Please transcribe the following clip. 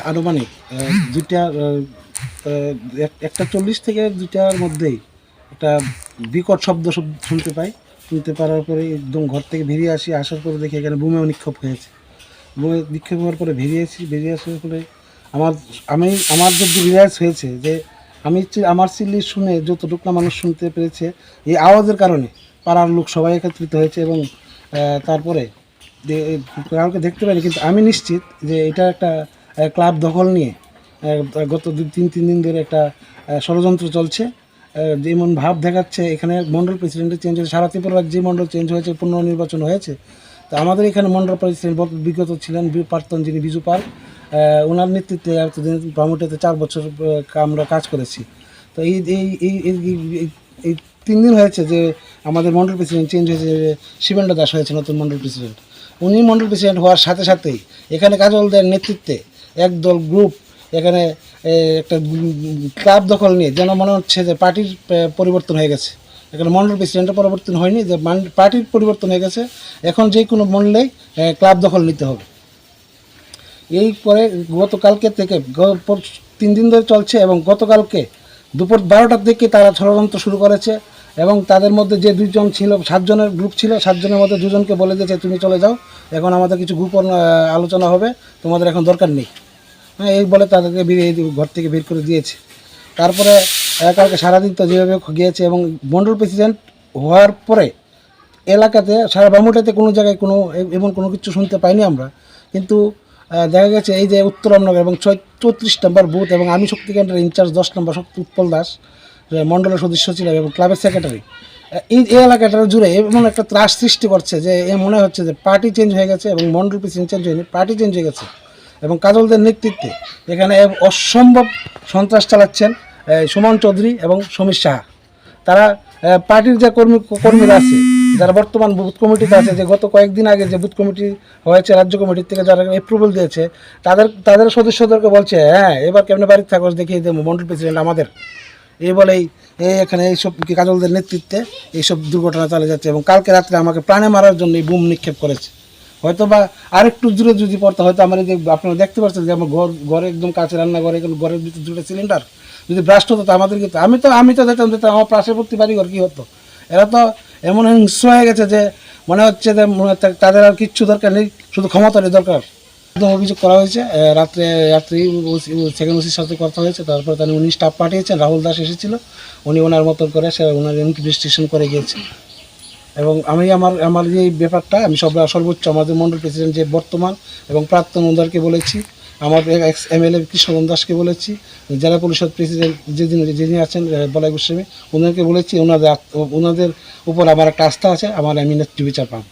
আনুমানিক দুইটা 1:40 থেকে 2টার মধ্যেই একটা বিকট শব্দ শুনতে পাই। শুনতে পারার পরে একদম ঘর থেকে বেরিয়ে আসি, আসার পরে দেখি এখানে বোমা নিক্ষেপ হয়েছে। বোমা নিক্ষেপ হওয়ার পরে বেরিয়ে আসার পরে আমার যদি রিয়ালাইজ হয়েছে যে আমার চিল্লি শুনে যতটুকু না মানুষ শুনতে পেরেছে, এই আওয়াজের কারণে পাড়ার লোক সবাই একত্রিত হয়েছে এবং তারপরে কাউকে দেখতে পাইনি, কিন্তু আমি নিশ্চিত যে এটা একটা ক্লাব দখল নিয়ে গত 3 দিন ধরে একটা ষড়যন্ত্র চলছে। যেমন ভাব দেখাচ্ছে এখানে মণ্ডল প্রেসিডেন্টের চেঞ্জ হয়েছে, সারা ত্রিপুরা রাজ্যে মণ্ডল চেঞ্জ হয়েছে, পুনর্নির্বাচন হয়েছে। তো আমাদের এখানে মণ্ডল প্রেসিডেন্ট বিগত ছিলেন প্রাক্তন যিনি বিজু পাল, ওনার নেতৃত্বে এতদিন ব্রাহ্মণটিতে 4 বছর আমরা কাজ করেছি। তো এই এই এই এই এই 3 দিন হয়েছে যে আমাদের মণ্ডল প্রেসিডেন্ট চেঞ্জ হয়েছে, শিবেন্দ্র দাস হয়েছে নতুন মণ্ডল প্রেসিডেন্ট। উনি মণ্ডল প্রেসিডেন্ট হওয়ার সাথে সাথেই এখানে কাজলদের নেতৃত্বে একদল গ্রুপ এখানে একটা ক্লাব দখল নিয়ে যেন মনে হচ্ছে যে পার্টির পরিবর্তন হয়ে গেছে। এখানে মণ্ডল প্রেসিডেন্টের পরিবর্তন হয়নি, যে পার্টির পরিবর্তন হয়ে গেছে। এখন যে কোনো মণ্ডলেই ক্লাব দখল নিতে হবে। এই পরে গতকালকে থেকে 3 দিন ধরে চলছে এবং গতকালকে দুপুর 12টার দিকে তারা ষড়যন্ত্র শুরু করেছে এবং তাদের মধ্যে যে 2জন ছিল, 7 জনের গ্রুপ ছিল, 7 জনের মধ্যে 2জনকে বলে দিয়েছে তুমি চলে যাও, এখন আমাদের কিছু গ্রুপ আলোচনা হবে, তোমাদের এখন দরকার নেই। হ্যাঁ, এই বলে তাদেরকে ঘর থেকে বের করে দিয়েছে। তারপরে কালকে সারাদিন তো যেভাবে গিয়েছে এবং মণ্ডল প্রেসিডেন্ট হওয়ার পরে এলাকাতে সারা বামুটাতে কোনো জায়গায় এমন কোনো কিছু শুনতে পাইনি আমরা। কিন্তু দেখা গেছে এই যে উত্তর রামনগর এবং 34 নম্বর বুথ এবং আমি শক্তিকেন্দ্রের ইনচার্জ 10 নম্বর শক্তি উৎপল দাস মণ্ডলের সদস্য ছিলাম এবং ক্লাবের সেক্রেটারি, এই এলাকাটা জুড়ে এমন একটা ত্রাস সৃষ্টি করছে যে মনে হচ্ছে যে পার্টি চেঞ্জ হয়ে গেছে এবং মণ্ডল প্রেসিডেন্ট চেঞ্জ হয়নি, পার্টি চেঞ্জ হয়ে গেছে। এবং কাজলদের নেতৃত্বে এখানে অসম্ভব সন্ত্রাস চালাচ্ছেন সুমন চৌধুরী এবং সমীর সাহা। তারা পার্টির যে কর্মীরা আছে, যারা বর্তমান বুথ কমিটিতে আছে, যে গত কয়েকদিন আগে যে বুথ কমিটি হয়েছে রাজ্য কমিটির থেকে যারা অ্যাপ্রুভাল দিয়েছে, তাদের সদস্যদেরকে বলছে হ্যাঁ এবার কেমনে বাড়ির থাকো দেখিয়ে দেবো মণ্ডল প্রেসিডেন্ট আমাদের। এই বলেই এখানে এইসব কাজলদের নেতৃত্বে এইসব দুর্ঘটনা চালিয়ে যাচ্ছে এবং কালকে রাত্রে আমাকে প্রাণে মারার জন্য এই বুম নিক্ষেপ করেছে। হয়তো বা আরেকটু দূরে যদি পড়তো হয়তো আমার এই যে আপনারা দেখতে পাচ্ছেন যে আমার ঘরে একদম কাছে রান্নাঘরে ঘরের ভিতরে 2টা সিলিন্ডার যদি ব্রাস্ট হতো আমাদেরকে তো আমি তো যেতাম আমার পার্শ্ববর্তী বাড়িঘর কী হতো। এরা তো এমন হিংস্র হয়ে গেছে যে মনে হচ্ছে যে তাদের আর কিচ্ছু দরকার নেই, শুধু ক্ষমতারই দরকার। একদম অভিযোগ করা হয়েছে, রাত্রি সেকেন্ড ওসির সাথে কথা হয়েছে। তারপরে উনি স্টাফ পাঠিয়েছেন, রাহুল দাস এসেছিল, উনি ওনার মতন করে ওনার ইনভেস্টিগেশন করে গিয়েছে। এবং আমি আমার যে ব্যাপারটা আমি সর্বোচ্চ আমাদের মণ্ডল প্রেসিডেন্ট যে বর্তমান এবং প্রাক্তন ওনাদেরকে বলেছি, আমার এক্স MLA কৃষ্ণগণ দাসকে বলেছি, জেলা পরিষদ প্রেসিডেন্ট যিনি আছেন বলাই গোস্বামী, ওনাদেরকে বলেছি, ওনাদের উপর আমার একটা আস্থা আছে, আমি নেতৃত্ব বিচার পাবো।